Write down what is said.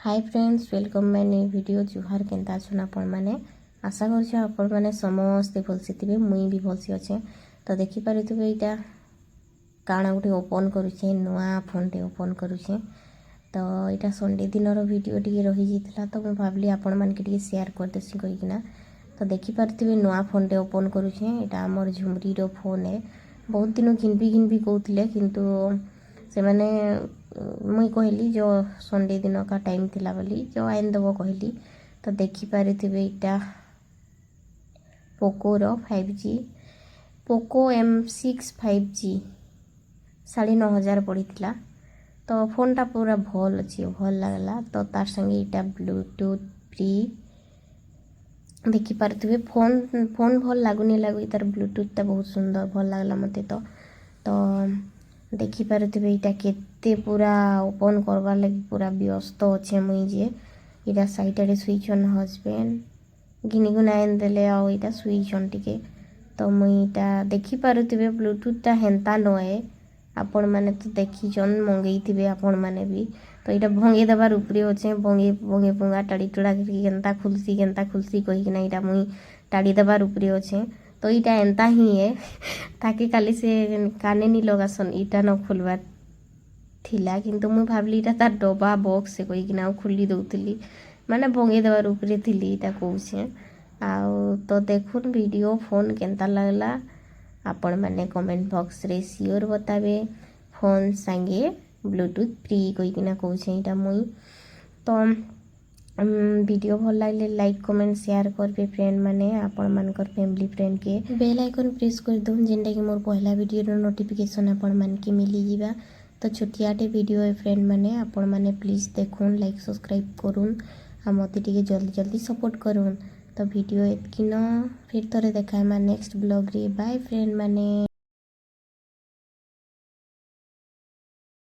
Hi friends welcome my new video जुहार केनता अछन आपण माने आशा करछ आपण माने समस्त भलसे थिबे मुई भी भलसे अच्छे तो देखि पारिथिबे इटा काना गुटे ओपन करूछे नुआ फोन टे ओपन करूछे तो इटा संडे दिन रो वीडियो टिके रही जितला तो मैं भाबली आपण मान के टिके शेयर कर देसी कहिकिना तो देखि पारिथिबे नुआ फोन टे ओपन करूछे इटा हमर झुमरी रो फोन है बहुत दिन घिनबी कहउथिले किंतु से माने मुई कहली जो संडे दिन का टाइम थिला बोली जो आइन देव कहली तो देखि पारिथिबे इटा पोको रो 5G पोको M6 5G 9,500 पड़ीथिला तो फोन टा पूरा भल अच्छी भल लागला तो तार संगे इटा ब्लूटूथ फ्री देखि पारिथिबे फोन भल लागुनी लागु तार ब्लूटूथ टा बहुत सुंदर भल लागला मते तो देखि पारिथिबे इटा केते पूरा ओपन करबार लागि पूरा व्यस्त अच्छे मुई जे इटा साइड रे स्विच ऑन हस्बैंड घिनी गुनाइन देले आ इटा स्विच ऑन टिके तो मुई इटा देखि पारुथिबे ब्लूटूथ टा हेंता नए आपण माने तो देखि जन मंगई थिबे आपण माने भी तो इटा भंगे दबार उपरे अच्छे भंगे भंगा टाड़ी टुड़ा केनता खुलसी कहि कि ना इटा मुई टाड़ी दबार उपरे अच्छे तो इटा एंता ही है ताकि काली से काने नी लगासन इटा न खोलबार थिला किंतु मुई भाबली इटा तार डबा बॉक्स से कहि कि ना खुली दउतली माने भंगे दबार उपरे थिली इटा कहूछे आउ तो देखुन वीडियो फोन केनता लागला आपण माने कमेंट बॉक्स रे श्योर बताबे फोन संगे ब्लूटूथ फ्री कहि कि ना कहूछे इटा मुई तो वीडियो भल लागले लाइक कमेंट शेयर करबे फ्रेंड माने आपण मानकर फैमिली फ्रेंड के बेल आइकन प्रेस कर दउन जेंटा कि मोर पहला वीडियो रो नोटिफिकेशन आपण मान के मिली जिबा तो छोटियाटे वीडियो है फ्रेंड माने आपण माने प्लीज देखुन लाइक सब्सक्राइब करूँ आ मते टिके जल्दी सपोर्ट करूँ तो वीडियो एतकी न फिर थरे देखा नेक्स्ट ब्लॉग रे बाय फ्रेंड माने।